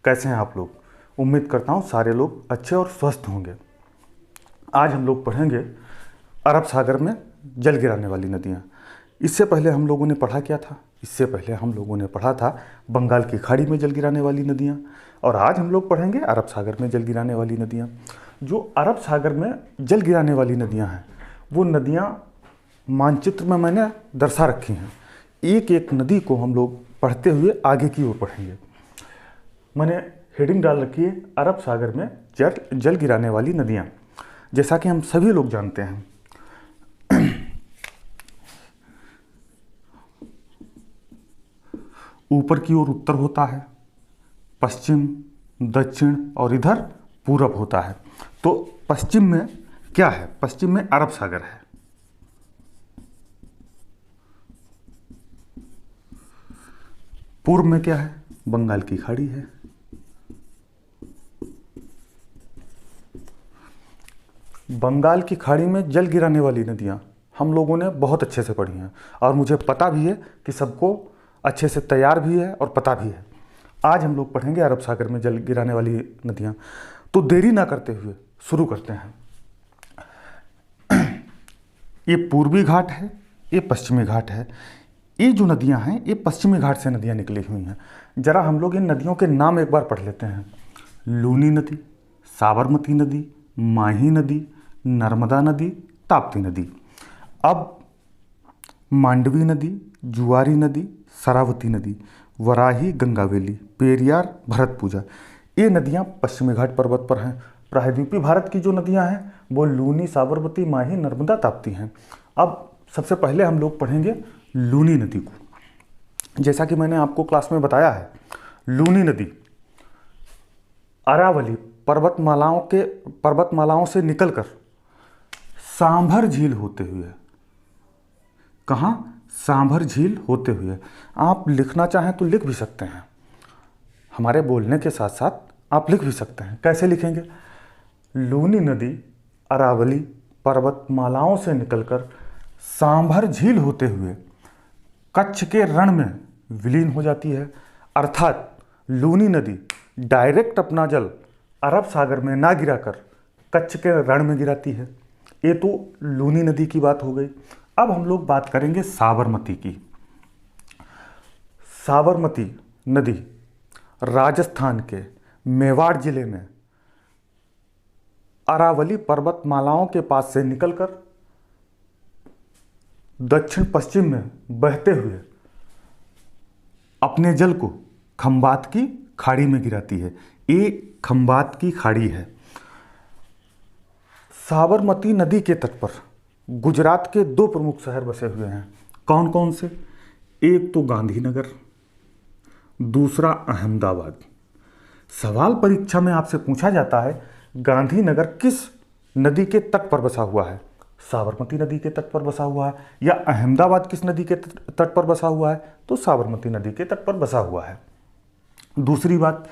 कैसे हैं आप लोग। उम्मीद करता हूँ सारे लोग अच्छे और स्वस्थ होंगे। आज हम लोग पढ़ेंगे अरब सागर में जल गिराने वाली नदियाँ। इससे पहले हम लोगों ने पढ़ा क्या था? इससे पहले हम लोगों ने पढ़ा था बंगाल की खाड़ी में जल गिराने वाली नदियाँ, और आज हम लोग पढ़ेंगे अरब सागर में जल गिराने वाली नदियाँ। जो अरब सागर में जल गिराने वाली नदियाँ हैं वो नदियाँ मानचित्र में मैंने दर्शा रखी हैं। एक एक नदी को हम लोग पढ़ते हुए आगे की ओर पढ़ेंगे। मैंने हेडिंग डाल रखी है अरब सागर में जल गिराने वाली नदियाँ। जैसा कि हम सभी लोग जानते हैं, ऊपर की ओर उत्तर होता है, पश्चिम, दक्षिण और इधर पूरब होता है। तो पश्चिम में क्या है? पश्चिम में अरब सागर है। पूर्व में क्या है? बंगाल की खाड़ी है। बंगाल की खाड़ी में जल गिराने वाली नदियाँ हम लोगों ने बहुत अच्छे से पढ़ी हैं, और मुझे पता भी है कि सबको अच्छे से तैयार भी है और पता भी है। आज हम लोग पढ़ेंगे अरब सागर में जल गिराने वाली नदियाँ। तो देरी ना करते हुए शुरू करते हैं। ये पूर्वी घाट है, ये पश्चिमी घाट है। ये जो नदियाँ हैं ये पश्चिमी घाट से नदियाँ निकली हुई हैं। ज़रा हम लोग इन नदियों के नाम एक बार पढ़ लेते हैं। लूनी नदी, साबरमती नदी, माही नदी, नर्मदा नदी, ताप्ती नदी। अब मांडवी नदी, जुआरी नदी, शरावती नदी, वराही, गंगावेली, पेरियार, भरतपूजा, ये नदियाँ पश्चिमी घाट पर्वत पर हैं। प्रायद्वीपीय भारत की जो नदियाँ हैं वो लूनी, साबरमती, माही, नर्मदा, ताप्ती हैं। अब सबसे पहले हम लोग पढ़ेंगे लूनी नदी को। जैसा कि मैंने आपको क्लास में बताया है, लूनी नदी अरावली पर्वतमालाओं से निकलकर सांभर झील होते हुए, कहाँ? सांभर झील होते हुए, आप लिखना चाहें तो लिख भी सकते हैं। हमारे बोलने के साथ साथ आप लिख भी सकते हैं। कैसे लिखेंगे? लूनी नदी अरावली पर्वतमालाओं से निकलकर सांभर झील होते हुए कच्छ के रण में विलीन हो जाती है। अर्थात लूनी नदी डायरेक्ट अपना जल अरब सागर में ना गिराकर कच्छ के रण में गिराती है। ये तो लूनी नदी की बात हो गई। अब हम लोग बात करेंगे साबरमती की। साबरमती नदी राजस्थान के मेवाड़ जिले में अरावली पर्वतमालाओं के पास से निकलकर दक्षिण पश्चिम में बहते हुए अपने जल को खंबात की खाड़ी में गिराती है। ये खंबात की खाड़ी है। साबरमती नदी के तट पर गुजरात के दो प्रमुख शहर बसे हुए हैं। कौन कौन से? एक तो गांधीनगर, दूसरा अहमदाबाद। सवाल परीक्षा में आपसे पूछा जाता है गांधीनगर किस नदी के तट पर बसा हुआ है? साबरमती नदी के तट पर बसा हुआ है। या अहमदाबाद किस नदी के तट पर बसा हुआ है? तो साबरमती नदी के तट पर बसा हुआ है। दूसरी बात,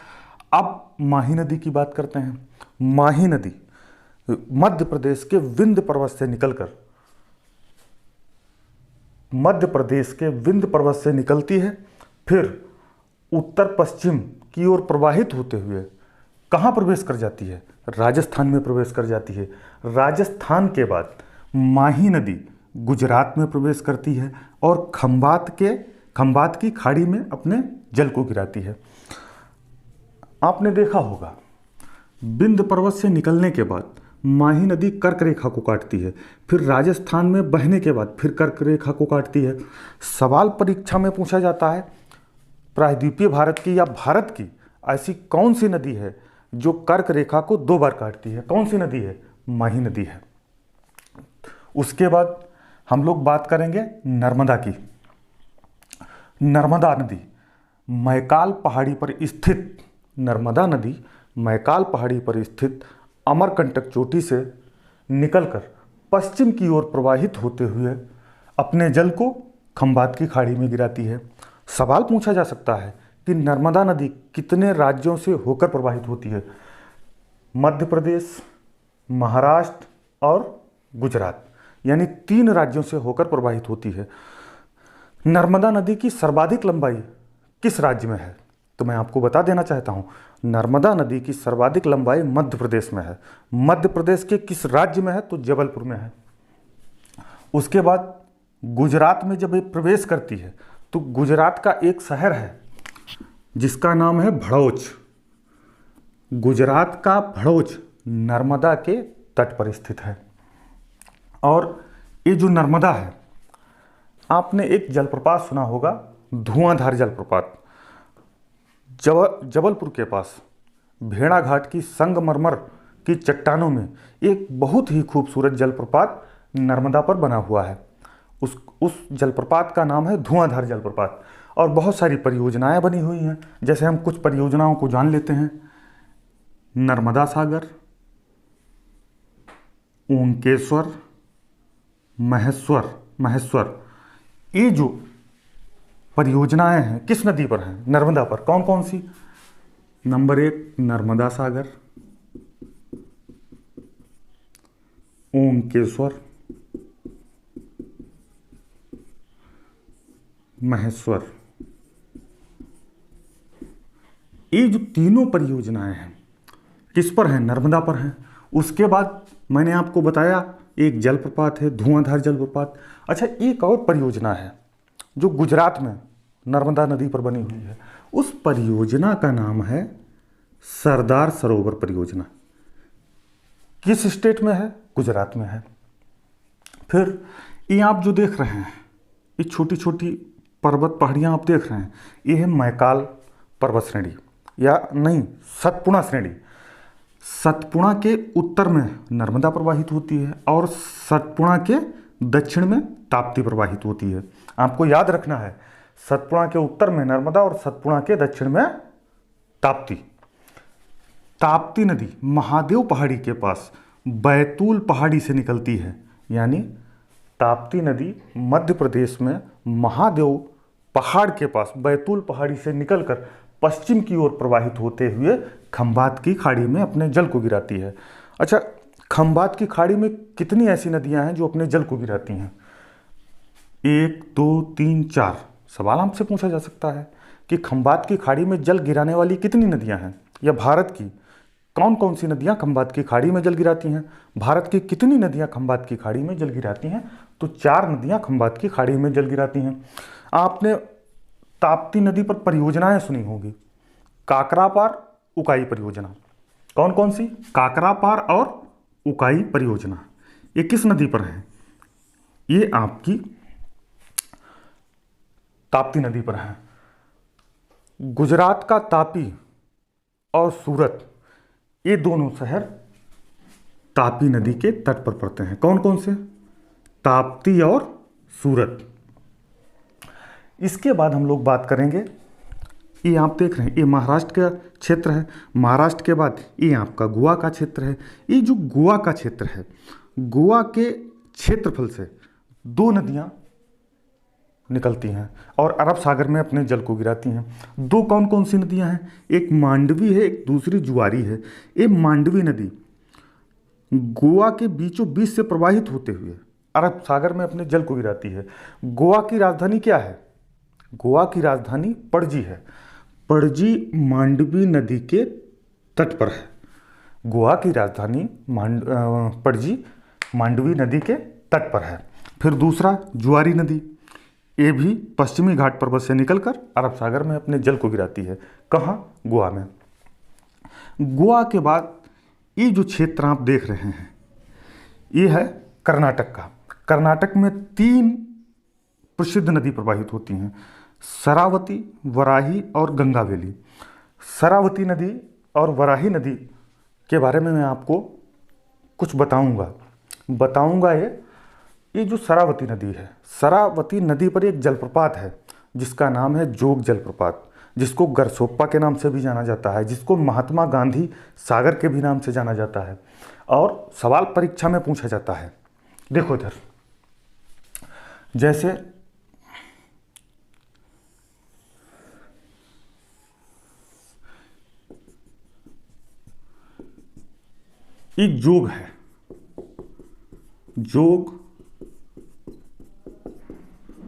अब माही नदी की बात करते हैं। माही नदी मध्य प्रदेश के विंध्य पर्वत से निकलती है, फिर उत्तर पश्चिम की ओर प्रवाहित होते हुए कहाँ प्रवेश कर जाती है? राजस्थान में प्रवेश कर जाती है। राजस्थान के बाद माही नदी गुजरात में प्रवेश करती है और खंबात की खाड़ी में अपने जल को गिराती है। आपने देखा होगा विंध्य पर्वत से निकलने के बाद माही नदी कर्क रेखा को काटती है, फिर राजस्थान में बहने के बाद फिर कर्क रेखा को काटती है। सवाल परीक्षा में पूछा जाता है प्रायद्वीपीय भारत की या भारत की ऐसी कौन सी नदी है जो कर्क रेखा को 2 बार काटती है? कौन सी नदी है? माही नदी है। उसके बाद हम लोग बात करेंगे नर्मदा की। नर्मदा नदी मैकाल पहाड़ी पर स्थित अमरकंटक चोटी से निकलकर पश्चिम की ओर प्रवाहित होते हुए अपने जल को खंबात की खाड़ी में गिराती है। सवाल पूछा जा सकता है कि नर्मदा नदी कितने राज्यों से होकर प्रवाहित होती है? मध्य प्रदेश, महाराष्ट्र और गुजरात, यानी 3 राज्यों से होकर प्रवाहित होती है। नर्मदा नदी की सर्वाधिक लंबाई किस राज्य में है? तो मैं आपको बता देना चाहता हूँ, नर्मदा नदी की सर्वाधिक लंबाई मध्य प्रदेश में है। मध्य प्रदेश के किस राज्य में है? तो जबलपुर में है। उसके बाद गुजरात में जब ये प्रवेश करती है तो गुजरात का एक शहर है जिसका नाम है भड़ोच। गुजरात का भड़ोच नर्मदा के तट पर स्थित है। और ये जो नर्मदा है, आपने एक जलप्रपात सुना होगा, धुआंधार जलप्रपात। जबलपुर के पास भेड़ाघाट की संगमरमर की चट्टानों में एक बहुत ही खूबसूरत जलप्रपात नर्मदा पर बना हुआ है। उस जलप्रपात का नाम है धुआंधार जलप्रपात। और बहुत सारी परियोजनाएं बनी हुई हैं। जैसे हम कुछ परियोजनाओं को जान लेते हैं। नर्मदा सागर, ओंकेश्वर, महेश्वर, ये जो परियोजनाएं हैं किस नदी पर हैं? नर्मदा पर। कौन कौन सी? नंबर 1 नर्मदा सागर, ओंकेश्वर, महेश्वर। ये जो तीनों परियोजनाएं हैं किस पर हैं? नर्मदा पर हैं। उसके बाद मैंने आपको बताया एक जलप्रपात है, धुआंधार जलप्रपात। अच्छा, एक और परियोजना है जो गुजरात में नर्मदा नदी पर बनी हुई है। उस परियोजना का नाम है सरदार सरोवर परियोजना। किस स्टेट में है? गुजरात में है। फिर ये आप जो देख रहे हैं, ये छोटी छोटी पर्वत पहाड़ियाँ आप देख रहे हैं, ये है मैकाल पर्वत श्रेणी, या नहीं, सतपुड़ा श्रेणी। सतपुड़ा के उत्तर में नर्मदा प्रवाहित होती है और सतपुड़ा के दक्षिण में ताप्ती प्रवाहित होती है। आपको याद रखना है, सतपुड़ा के उत्तर में नर्मदा और सतपुड़ा के दक्षिण में ताप्ती। ताप्ती नदी महादेव पहाड़ी के पास बैतूल पहाड़ी से निकलती है। यानी ताप्ती नदी मध्य प्रदेश में महादेव पहाड़ के पास बैतूल पहाड़ी से निकलकर पश्चिम की ओर प्रवाहित होते हुए खंभात की खाड़ी में अपने जल को गिराती है। अच्छा, खंभात की खाड़ी में कितनी ऐसी नदियां हैं जो अपने जल को गिराती हैं? 1, 2, 3, 4 सवाल हमसे पूछा जा सकता है कि खंभात की खाड़ी में जल गिराने वाली कितनी नदियां हैं, या भारत की कौन कौन सी नदियां खंभात की खाड़ी में जल गिराती हैं? भारत की कितनी नदियां खंभात की खाड़ी में जल गिराती हैं? तो 4 नदियां खंभात की खाड़ी में जल गिराती हैं। आपने ताप्ती नदी पर परियोजनाएं सुनी होगी, काकरापार, उकाई परियोजना। कौन कौन सी? काकरापार और उकाई परियोजना। ये किस नदी पर है? ये आपकी ताप्ती नदी पर है। गुजरात का तापी और सूरत, ये दोनों शहर तापी नदी के तट पर पड़ते हैं। कौन कौन से? ताप्ती और सूरत। इसके बाद हम लोग बात करेंगे, ये आप देख रहे हैं, ये महाराष्ट्र का क्षेत्र है। महाराष्ट्र के बाद ये आपका गोवा का क्षेत्र है। ये जो गोवा का क्षेत्र है, गोवा के क्षेत्रफल से 2 नदियां निकलती हैं और अरब सागर में अपने जल को गिराती हैं। 2 कौन कौन सी नदियां हैं? एक मांडवी है, एक दूसरी जुआरी है। ये मांडवी नदी गोवा के बीचों बीच से प्रवाहित होते हुए अरब सागर में अपने जल को गिराती है। गोवा की राजधानी क्या है? गोवा की राजधानी पणजी है। पणजी मांडवी नदी के तट पर है। गोवा की राजधानी पणजी मांडवी नदी के तट पर है। फिर दूसरा जुआरी नदी, ये भी पश्चिमी घाट पर्वत से निकलकर अरब सागर में अपने जल को गिराती है। कहाँ? गोवा में। गोवा के बाद ये जो क्षेत्र आप देख रहे हैं, ये है कर्नाटक का। कर्नाटक में 3 प्रसिद्ध नदी प्रवाहित होती हैं, शरावती, वराही और गंगावेली। शरावती नदी और वराही नदी के बारे में मैं आपको कुछ बताऊंगा। ये जो शरावती नदी है, शरावती नदी पर एक जलप्रपात है जिसका नाम है जोग जलप्रपात, जिसको गरसोप्पा के नाम से भी जाना जाता है, जिसको महात्मा गांधी सागर के भी नाम से जाना जाता है। और सवाल परीक्षा में पूछा जाता है। देखो इधर, जैसे एक जोग है, जोग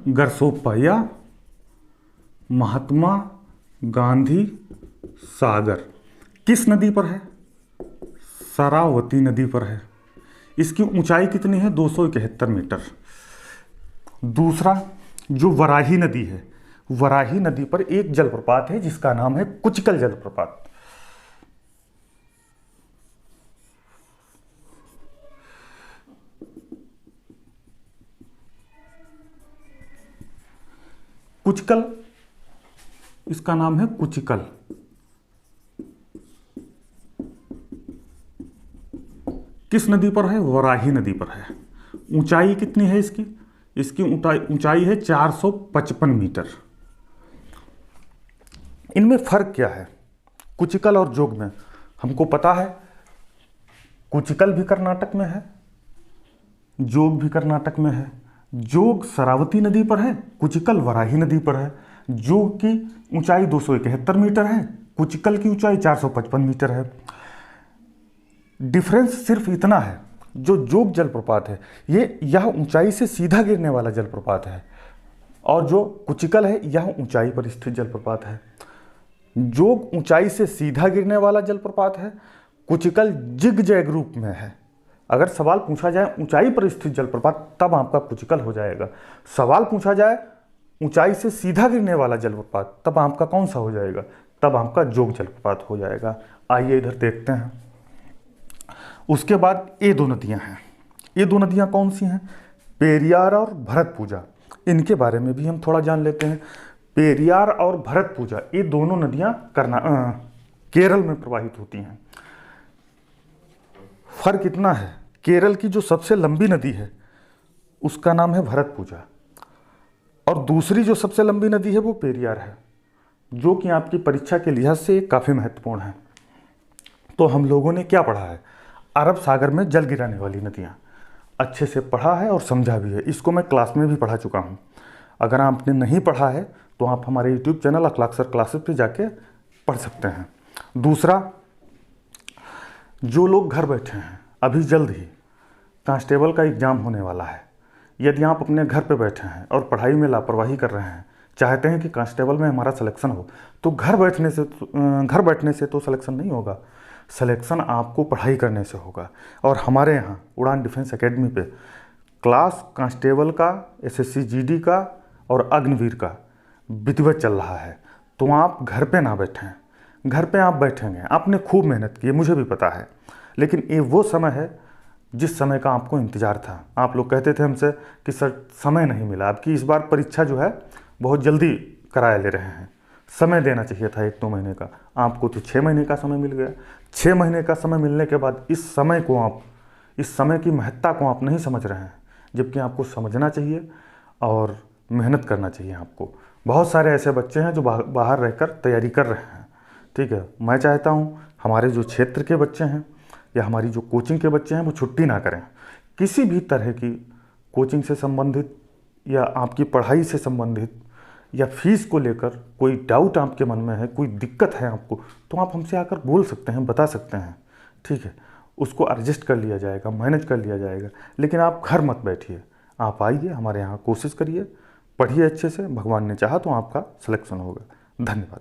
गरसोप्पा या महात्मा गांधी सागर, किस नदी पर है? शरावती नदी पर है। इसकी ऊंचाई कितनी है? 271 मीटर। दूसरा, जो वराही नदी है, वराही नदी पर एक जलप्रपात है जिसका नाम है कुचिकल जलप्रपात। कुचिकल, इसका नाम है कुचिकल। किस नदी पर है? वराही नदी पर है। ऊंचाई कितनी है इसकी? इसकी ऊंचाई है 455 मीटर। इनमें फर्क क्या है कुचिकल और जोग में? हमको पता है कुचिकल भी कर्नाटक में है, जोग भी कर्नाटक में है। जोग शरावती नदी पर है, कुचिकल वराही नदी पर है। जोग की ऊंचाई 271 मीटर है, कुचिकल की ऊंचाई 455 मीटर है। डिफरेंस सिर्फ इतना है, जो जोग जलप्रपात है यह ऊंचाई से सीधा गिरने वाला जलप्रपात है, और जो कुचिकल है यह ऊंचाई पर स्थित जलप्रपात है। जोग ऊंचाई से सीधा गिरने वाला जलप्रपात है, कुचिकल जिग जैग रूप में है। अगर सवाल पूछा जाए ऊंचाई पर स्थित जलप्रपात, तब आपका कुचिकल हो जाएगा। सवाल पूछा जाए ऊंचाई से सीधा गिरने वाला जलप्रपात, तब आपका कौन सा हो जाएगा? तब आपका जोग जलप्रपात हो जाएगा। आइए इधर देखते हैं। उसके बाद ये दो नदियां हैं। ये दो नदियां कौन सी हैं? पेरियार और भरतपुजा। इनके बारे में भी हम थोड़ा जान लेते हैं। पेरियार और भरतपुजा, ये दोनों नदियां केरल में प्रवाहित होती हैं। फर्क इतना है, केरल की जो सबसे लंबी नदी है उसका नाम है भरतपुजा, और दूसरी जो सबसे लंबी नदी है वो पेरियार है, जो कि आपकी परीक्षा के लिहाज से काफ़ी महत्वपूर्ण है। तो हम लोगों ने क्या पढ़ा है? अरब सागर में जल गिराने वाली नदियाँ अच्छे से पढ़ा है और समझा भी है। इसको मैं क्लास में भी पढ़ा चुका हूँ। अगर आपने नहीं पढ़ा है तो आप हमारे YouTube चैनल अखलाक सर क्लासेस पे जाके पढ़ सकते हैं। दूसरा, जो लोग घर बैठे हैं, अभी जल्द ही कांस्टेबल का एग्ज़ाम होने वाला है। यदि आप अपने घर पे बैठे हैं और पढ़ाई में लापरवाही कर रहे हैं, चाहते हैं कि कांस्टेबल में हमारा सिलेक्शन हो, तो घर बैठने से तो सिलेक्शन नहीं होगा। सिलेक्शन आपको पढ़ाई करने से होगा। और हमारे यहाँ उड़ान डिफेंस एकेडमी पे क्लास कांस्टेबल का, SSC GD का और अग्निवीर का विधिवत चल रहा है। तो आप घर पे ना बैठें। घर पे आप बैठेंगे, आपने खूब मेहनत की है, मुझे भी पता है, लेकिन ये वो समय है जिस समय का आपको इंतज़ार था। आप लोग कहते थे हमसे कि सर समय नहीं मिला, आपकी इस बार परीक्षा जो है बहुत जल्दी कराया ले रहे हैं, समय देना चाहिए था 1-2 महीने का। आपको तो 6 महीने का समय मिल गया। 6 महीने का समय मिलने के बाद इस समय की महत्ता को आप नहीं समझ रहे हैं, जबकि आपको समझना चाहिए और मेहनत करना चाहिए आपको। बहुत सारे ऐसे बच्चे हैं जो बाहर रहकर तैयारी कर रहे हैं, ठीक है। मैं चाहता हूँ हमारे जो क्षेत्र के बच्चे हैं या हमारी जो कोचिंग के बच्चे हैं वो छुट्टी ना करें। किसी भी तरह की कोचिंग से संबंधित या आपकी पढ़ाई से संबंधित या फीस को लेकर कोई डाउट आपके मन में है, कोई दिक्कत है आपको, तो आप हमसे आकर बोल सकते हैं, बता सकते हैं, ठीक है। उसको एडजस्ट कर लिया जाएगा, मैनेज कर लिया जाएगा। लेकिन आप घर मत बैठिए, आप आइए हमारे यहाँ, कोशिश करिए, पढ़िए अच्छे से। भगवान ने चाहा तो आपका सिलेक्शन होगा। धन्यवाद।